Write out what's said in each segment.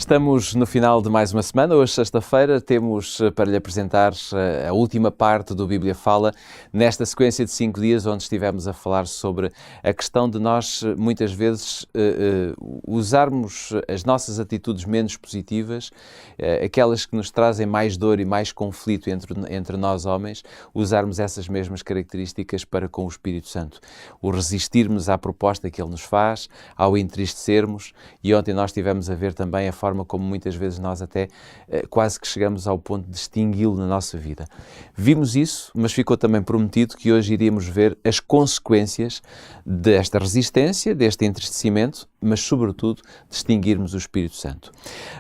Estamos no final de mais uma semana. Hoje, sexta-feira, temos para lhe apresentar a última parte do Bíblia Fala, nesta sequência de 5 dias, onde estivemos a falar sobre a questão de nós, muitas vezes, usarmos as nossas atitudes menos positivas, aquelas que nos trazem mais dor e mais conflito entre nós homens, usarmos essas mesmas características para com o Espírito Santo. O resistirmos à proposta que Ele nos faz, ao entristecermos, e ontem nós estivemos a ver também a forma como muitas vezes nós até quase que chegamos ao ponto de extingui-lo na nossa vida. Vimos isso, mas ficou também prometido que hoje iríamos ver as consequências desta resistência, deste entristecimento, mas sobretudo de extinguirmos o Espírito Santo.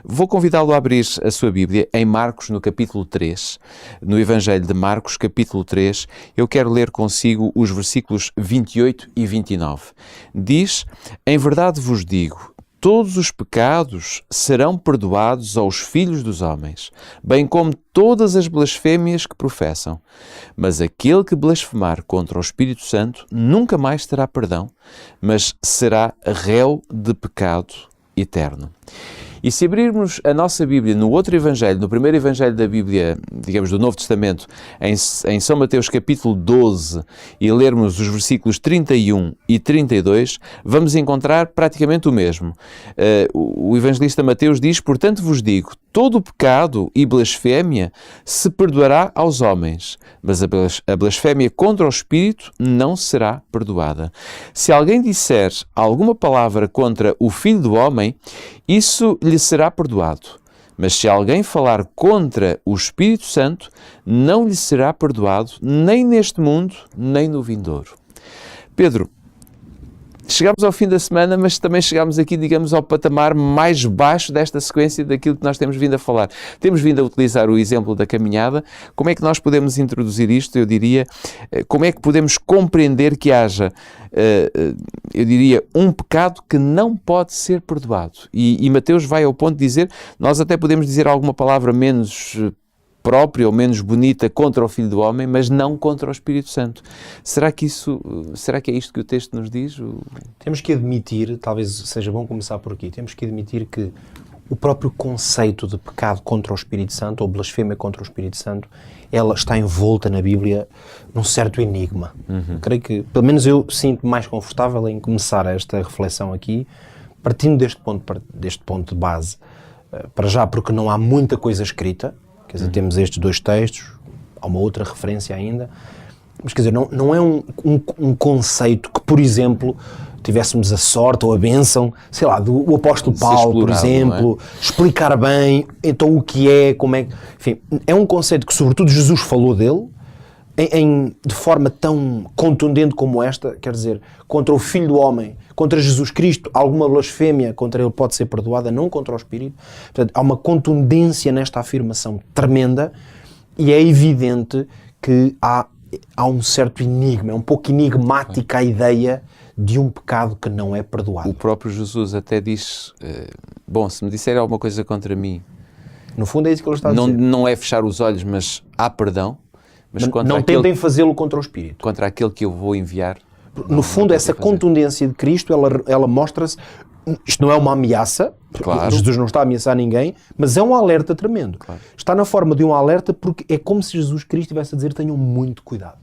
Vou convidá-lo a abrir a sua Bíblia em Marcos, no capítulo 3, no Evangelho de Marcos, capítulo 3, eu quero ler consigo os versículos 28 e 29. Diz: "Em verdade vos digo, todos os pecados serão perdoados aos filhos dos homens, bem como todas as blasfémias que professam. Mas aquele que blasfemar contra o Espírito Santo nunca mais terá perdão, mas será réu de pecado eterno." E se abrirmos a nossa Bíblia no outro Evangelho, no primeiro Evangelho da Bíblia, digamos, do Novo Testamento, em São Mateus capítulo 12, e lermos os versículos 31 e 32, vamos encontrar praticamente o mesmo. O evangelista Mateus diz: "Portanto vos digo, todo o pecado e blasfémia se perdoará aos homens, mas a blasfémia contra o Espírito não será perdoada. Se alguém disser alguma palavra contra o Filho do Homem, isso lhe será perdoado. Mas se alguém falar contra o Espírito Santo, não lhe será perdoado, nem neste mundo, nem no vindouro." Pedro, chegámos ao fim da semana, mas também chegámos aqui, digamos, ao patamar mais baixo desta sequência daquilo que nós temos vindo a falar. Temos vindo a utilizar o exemplo da caminhada. Como é que nós podemos introduzir isto? Eu diria, como é que podemos compreender que haja, eu diria, um pecado que não pode ser perdoado? E Mateus vai ao ponto de dizer, nós até podemos dizer alguma palavra menos própria ou menos bonita contra o Filho do Homem, mas não contra o Espírito Santo. Será que é isto que o texto nos diz? Temos que admitir, talvez seja bom começar por aqui, temos que admitir que o próprio conceito de pecado contra o Espírito Santo, ou blasfémia contra o Espírito Santo, ela está envolta na Bíblia num certo enigma. Creio que, pelo menos eu sinto mais confortável em começar esta reflexão aqui, partindo deste ponto de base. Para já, porque não há muita coisa escrita. Quer dizer, temos estes 2 textos, há uma outra referência ainda, mas quer dizer, não é um conceito que, por exemplo, tivéssemos a sorte ou a bênção, sei lá, do apóstolo Paulo, por exemplo, explicar bem, então o que é, como é, enfim, é um conceito que sobretudo Jesus falou dele, de forma tão contundente como esta, quer dizer, contra o Filho do Homem, contra Jesus Cristo, alguma blasfémia contra ele pode ser perdoada, não contra o Espírito. Portanto, há uma contundência nesta afirmação tremenda e é evidente que há um certo enigma, é um pouco enigmática a ideia de um pecado que não é perdoado. O próprio Jesus até diz, bom, se me disser alguma coisa contra mim, no fundo é isso que ele está a dizer. Não é fechar os olhos, mas há perdão. Mas não tentem fazê-lo contra o Espírito. Contra aquele que eu vou enviar. No fundo, essa contundência de Cristo, ela mostra-se, isto não é uma ameaça, claro. Jesus não está a ameaçar ninguém, mas é um alerta tremendo. Claro. Está na forma de um alerta porque é como se Jesus Cristo estivesse a dizer: tenham muito cuidado.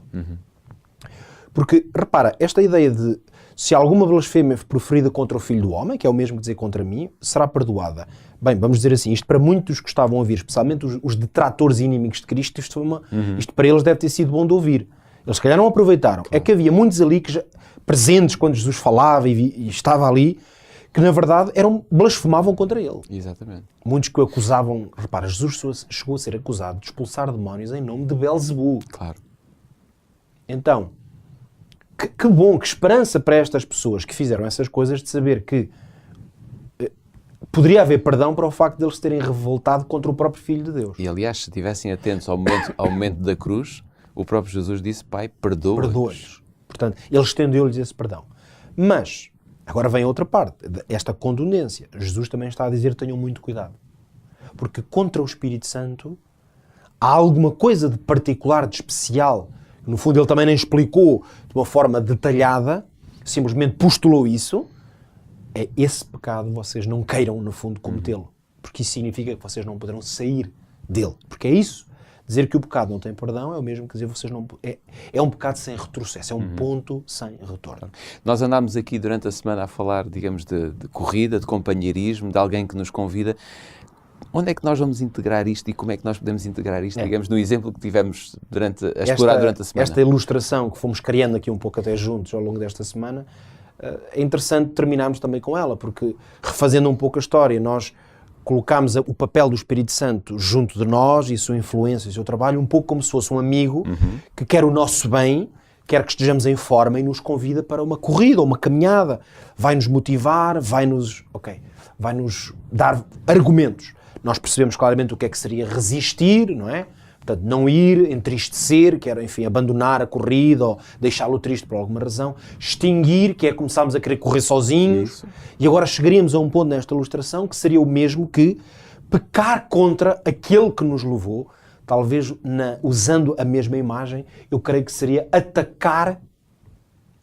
Porque, repara, esta ideia de se alguma blasfémia proferida contra o Filho do Homem, que é o mesmo que dizer contra mim, será perdoada. Bem, vamos dizer assim, isto para muitos que estavam a ouvir, especialmente os detratores e inimigos de Cristo, isto para eles deve ter sido bom de ouvir. Eles se calhar não aproveitaram. Claro. É que havia muitos ali que presentes quando Jesus falava e estava ali, que na verdade blasfemavam contra ele. Exatamente. Muitos que o acusavam, repara, Jesus chegou a ser acusado de expulsar demónios em nome de Belzebu. Claro. Então, que bom, que esperança para estas pessoas que fizeram essas coisas de saber que poderia haver perdão para o facto de eles terem revoltado contra o próprio Filho de Deus. E aliás, se estivessem atentos ao momento da cruz, o próprio Jesus disse: "Pai, perdoa-os." Portanto, ele estendeu-lhes esse perdão. Mas, agora vem a outra parte, esta contundência. Jesus também está a dizer: tenham muito cuidado. Porque contra o Espírito Santo há alguma coisa de particular, de especial. No fundo, ele também nem explicou de uma forma detalhada, simplesmente postulou isso. É esse pecado, vocês não queiram, no fundo, cometê-lo. porque isso significa que vocês não poderão sair dele. Porque é isso. Dizer que o pecado não tem perdão é o mesmo que dizer que vocês não... É um pecado sem retrocesso, é um ponto sem retorno. Nós andámos aqui durante a semana a falar, digamos, de corrida, de companheirismo, de alguém que nos convida. Onde é que nós vamos integrar isto e como é que nós podemos integrar isto, digamos, no exemplo que tivemos a explorar durante a semana? Esta ilustração que fomos criando aqui um pouco até juntos ao longo desta semana, é interessante terminarmos também com ela, porque, refazendo um pouco a história, nós colocámos o papel do Espírito Santo junto de nós e a sua influência e o seu trabalho um pouco como se fosse um amigo que quer o nosso bem, quer que estejamos em forma e nos convida para uma corrida ou uma caminhada. Vai-nos motivar, vai-nos dar argumentos. Nós percebemos claramente o que é que seria resistir, não é? Portanto, não ir, entristecer, que era, enfim, abandonar a corrida ou deixá-lo triste por alguma razão. Extinguir, que é começarmos a querer correr sozinhos. Isso. E agora chegaríamos a um ponto nesta ilustração que seria o mesmo que pecar contra aquele que nos levou. Talvez, usando a mesma imagem, eu creio que seria atacar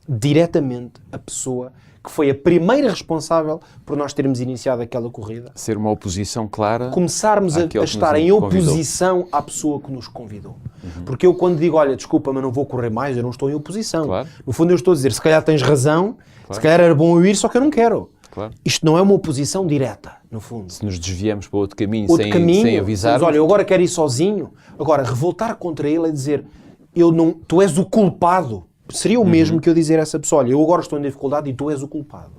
diretamente a pessoa que foi a primeira responsável por nós termos iniciado aquela corrida. Ser uma oposição clara. Começarmos a estar em oposição à pessoa que nos convidou. Porque eu quando digo, olha, desculpa, mas não vou correr mais, eu não estou em oposição. Claro. No fundo eu estou a dizer, se calhar tens razão, se calhar era bom eu ir, só que eu não quero. Claro. Isto não é uma oposição direta, no fundo. Se nos desviamos para outro caminho sem avisar. Mas olha, eu agora quero ir sozinho. Agora, revoltar contra ele é dizer, tu és o culpado. Seria o mesmo que eu dizer a essa pessoa, olha, eu agora estou em dificuldade e tu és o culpado.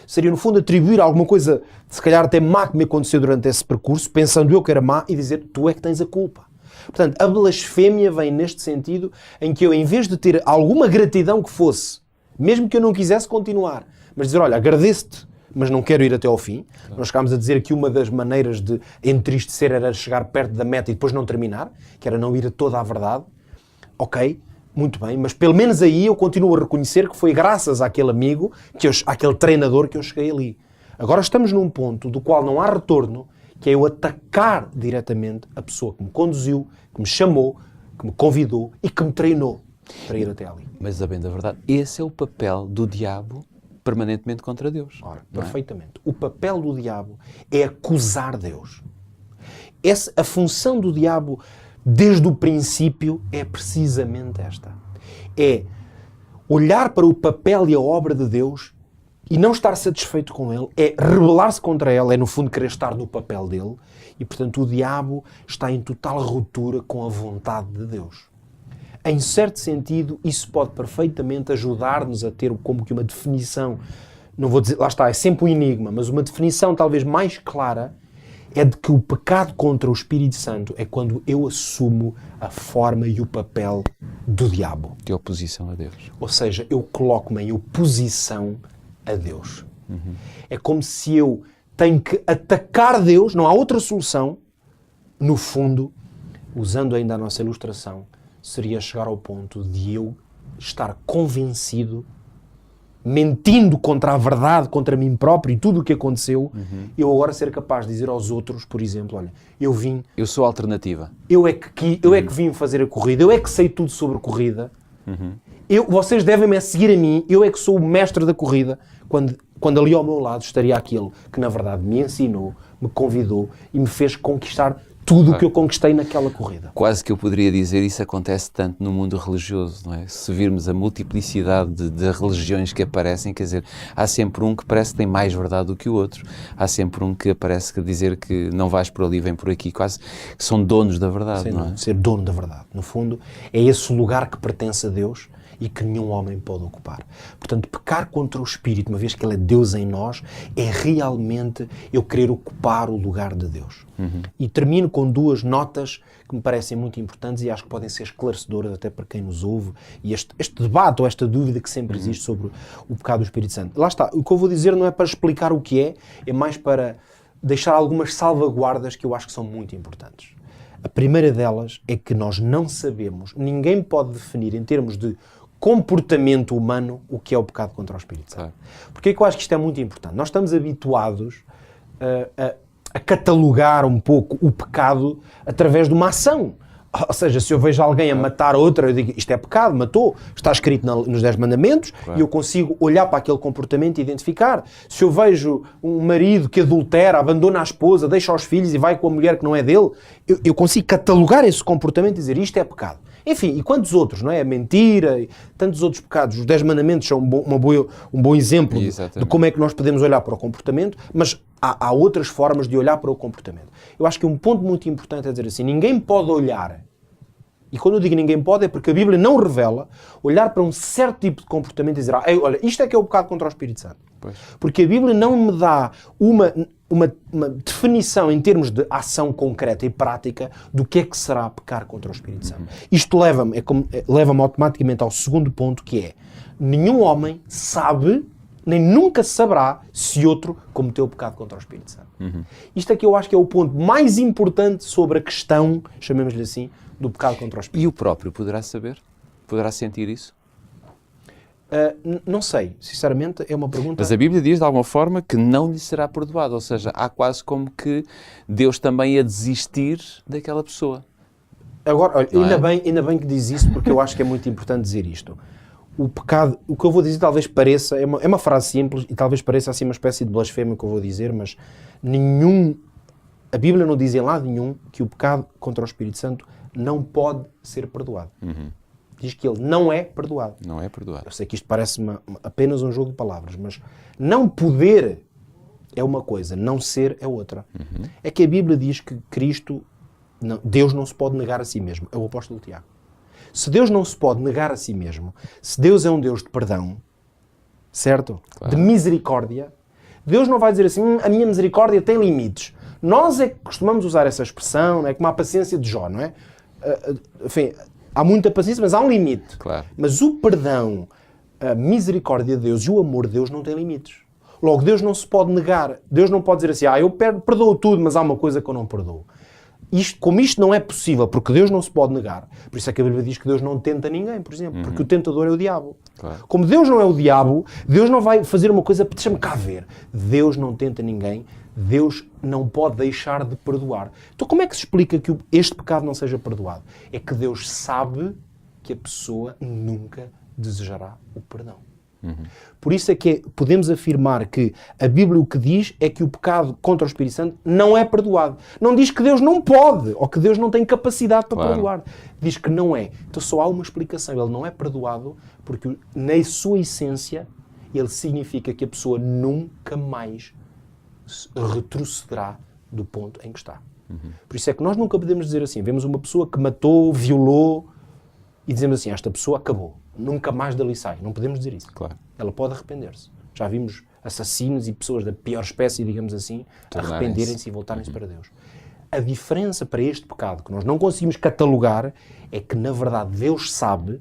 Seria, no fundo, atribuir alguma coisa, se calhar até má que me aconteceu durante esse percurso, pensando eu que era má, e dizer, tu é que tens a culpa. Portanto, a blasfémia vem neste sentido em que eu, em vez de ter alguma gratidão que fosse, mesmo que eu não quisesse continuar, mas dizer, olha, agradeço-te, mas não quero ir até ao fim. Nós chegámos a dizer que uma das maneiras de entristecer era chegar perto da meta e depois não terminar, que era não ir a toda a verdade. Ok, muito bem, mas pelo menos aí eu continuo a reconhecer que foi graças àquele amigo, àquele treinador que eu cheguei ali. Agora estamos num ponto do qual não há retorno, que é eu atacar diretamente a pessoa que me conduziu, que me chamou, que me convidou e que me treinou para ir até ali. Mas, a bem da verdade, esse é o papel do diabo permanentemente contra Deus. Ora, perfeitamente. O papel do diabo é acusar Deus. A função do diabo, desde o princípio, é precisamente esta. É olhar para o papel e a obra de Deus e não estar satisfeito com ele, é rebelar-se contra ele, é no fundo querer estar no papel dele e, portanto, o diabo está em total ruptura com a vontade de Deus. Em certo sentido, isso pode perfeitamente ajudar-nos a ter como que uma definição, não vou dizer, lá está, é sempre um enigma, mas uma definição talvez mais clara é de que o pecado contra o Espírito Santo é quando eu assumo a forma e o papel do diabo. De oposição a Deus. Ou seja, eu coloco-me em oposição a Deus. É como se eu tenho que atacar Deus, não há outra solução. No fundo, usando ainda a nossa ilustração, seria chegar ao ponto de eu estar convencido, mentindo contra a verdade, contra mim próprio e tudo o que aconteceu, eu agora ser capaz de dizer aos outros, por exemplo, olha, eu sou a alternativa. Eu é que vim fazer a corrida, eu é que sei tudo sobre corrida, vocês devem-me seguir a mim, eu é que sou o mestre da corrida, quando ali ao meu lado estaria aquele que na verdade me ensinou, me convidou e me fez conquistar tudo o que eu conquistei naquela corrida. Quase que eu poderia dizer isso acontece tanto no mundo religioso, não é? Se virmos a multiplicidade de religiões que aparecem, quer dizer, há sempre um que parece que tem mais verdade do que o outro. Há sempre um que parece que dizer que não vais por ali, vem por aqui, quase que são donos da verdade, não é? Ser dono da verdade. No fundo, é esse lugar que pertence a Deus e que nenhum homem pode ocupar. Portanto, pecar contra o Espírito, uma vez que Ele é Deus em nós, é realmente eu querer ocupar o lugar de Deus. E termino com duas notas que me parecem muito importantes e acho que podem ser esclarecedoras até para quem nos ouve e este debate ou esta dúvida que sempre existe sobre o pecado do Espírito Santo. Lá está, o que eu vou dizer não é para explicar o que é mais para deixar algumas salvaguardas que eu acho que são muito importantes. A primeira delas é que nós não sabemos, ninguém pode definir em termos de comportamento humano o que é o pecado contra o Espírito Santo. Porque é que eu acho que isto é muito importante? Nós estamos habituados a catalogar um pouco o pecado através de uma ação. Ou seja, se eu vejo alguém a matar outra, eu digo, isto é pecado, matou, está escrito nos 10 mandamentos, e eu consigo olhar para aquele comportamento e identificar. Se eu vejo um marido que adultera, abandona a esposa, deixa os filhos e vai com a mulher que não é dele, eu consigo catalogar esse comportamento e dizer, isto é pecado. Enfim, e quantos outros, não é? A mentira, e tantos outros pecados. Os 10 mandamentos são um bom exemplo de como é que nós podemos olhar para o comportamento, mas há outras formas de olhar para o comportamento. Eu acho que um ponto muito importante é dizer assim, ninguém pode olhar, e quando eu digo ninguém pode é porque a Bíblia não revela, olhar para um certo tipo de comportamento e dizer, olha, isto é que é o pecado contra o Espírito Santo. Pois. Porque a Bíblia não me dá uma definição em termos de ação concreta e prática do que é que será pecar contra o Espírito Santo. Isto leva-me automaticamente ao segundo ponto, que é, nenhum homem sabe, nem nunca saberá se outro cometeu o pecado contra o Espírito Santo. Isto aqui eu acho que é o ponto mais importante sobre a questão, chamemos-lhe assim, do pecado contra o Espírito. E o próprio poderá saber? Poderá sentir isso? Não sei, sinceramente é uma pergunta... Mas a Bíblia diz de alguma forma que não lhe será perdoado, ou seja, há quase como que Deus também ia desistir daquela pessoa. Agora, olha, ainda bem que diz isso, porque eu acho que é muito importante dizer isto. O pecado, o que eu vou dizer talvez pareça, é uma frase simples e talvez pareça assim uma espécie de blasfémia que eu vou dizer, mas a Bíblia não diz em lado nenhum que o pecado contra o Espírito Santo não pode ser perdoado. Diz que ele não é perdoado. Não é perdoado. Eu sei que isto parece apenas um jogo de palavras, mas não poder é uma coisa, não ser é outra. É que a Bíblia diz que Deus não se pode negar a si mesmo. É o apóstolo Tiago. Se Deus não se pode negar a si mesmo, se Deus é um Deus de perdão, certo? Claro. De misericórdia, Deus não vai dizer assim, a minha misericórdia tem limites. Nós é que costumamos usar essa expressão, não é? Como a paciência de Jó, não é? Enfim, há muita paciência, mas há um limite. Claro. Mas o perdão, a misericórdia de Deus e o amor de Deus não têm limites. Logo, Deus não se pode negar. Deus não pode dizer assim, eu perdoo tudo, mas há uma coisa que eu não perdoo. Como isto não é possível, porque Deus não se pode negar, por isso é que a Bíblia diz que Deus não tenta ninguém, por exemplo, porque o tentador é o diabo. Claro. Como Deus não é o diabo, Deus não vai fazer uma coisa, deixa-me cá ver. Deus não tenta ninguém, Deus não pode deixar de perdoar. Então como é que se explica que este pecado não seja perdoado? É que Deus sabe que a pessoa nunca desejará o perdão. Por isso é que podemos afirmar que a Bíblia o que diz é que o pecado contra o Espírito Santo não é perdoado. Não diz que Deus não pode, ou que Deus não tem capacidade para perdoar. Diz que não é. Então só há uma explicação. Ele não é perdoado porque na sua essência ele significa que a pessoa nunca mais retrocederá do ponto em que está. Por isso é que nós nunca podemos dizer assim, vemos uma pessoa que matou, violou e dizemos assim, esta pessoa acabou. Nunca mais dali sai. Não podemos dizer isso. Claro. Ela pode arrepender-se. Já vimos assassinos e pessoas da pior espécie, digamos assim, arrependerem-se e voltarem-se para Deus. A diferença para este pecado, que nós não conseguimos catalogar, é que, na verdade, Deus sabe,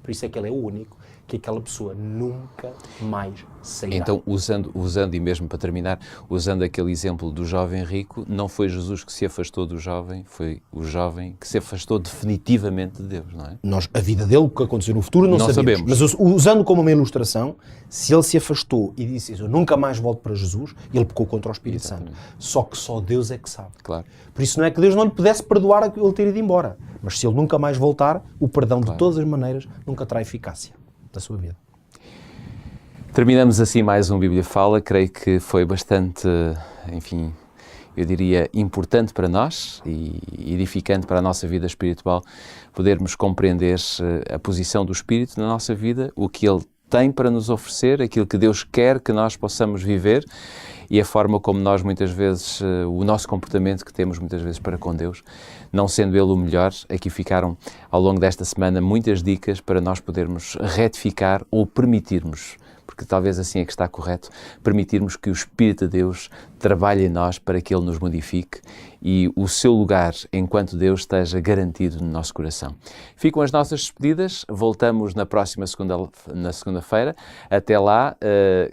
por isso é que Ele é o único, que aquela pessoa nunca mais sairá. Então, usando, e mesmo para terminar, usando aquele exemplo do jovem rico, não foi Jesus que se afastou do jovem, foi o jovem que se afastou definitivamente de Deus, não é? A vida dele, o que aconteceu no futuro, não sabemos. Mas usando como uma ilustração, se ele se afastou e disse isso, eu nunca mais volto para Jesus, ele pecou contra o Espírito Santo. Só que só Deus é que sabe. Claro. Por isso não é que Deus não lhe pudesse perdoar ele ter ido embora. Mas se ele nunca mais voltar, o perdão de todas as maneiras nunca terá eficácia da sua vida. Terminamos assim mais um Bíblia Fala. Creio que foi bastante, enfim, eu diria, importante para nós e edificante para a nossa vida espiritual podermos compreender a posição do Espírito na nossa vida, o que Ele tem para nos oferecer, aquilo que Deus quer que nós possamos viver e a forma como nós muitas vezes, o nosso comportamento que temos muitas vezes para com Deus, não sendo Ele o melhor. Aqui ficaram ao longo desta semana muitas dicas para nós podermos retificar ou permitirmos, porque talvez assim é que está correto, permitirmos que o Espírito de Deus trabalhe em nós para que Ele nos modifique e o seu lugar enquanto Deus esteja garantido no nosso coração. Ficam as nossas despedidas, voltamos na próxima segunda-feira. Até lá,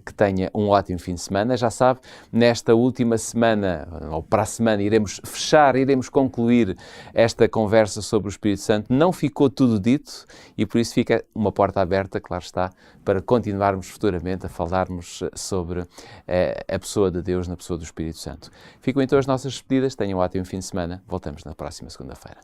que tenha um ótimo fim de semana. Já sabe, nesta última semana, ou para a semana, iremos concluir esta conversa sobre o Espírito Santo. Não ficou tudo dito e por isso fica uma porta aberta, claro está, para continuarmos futuramente a falarmos sobre a pessoa de Deus na pessoa do Espírito Santo. Ficam então as nossas despedidas, tenham um ótimo fim de semana, voltamos na próxima segunda-feira.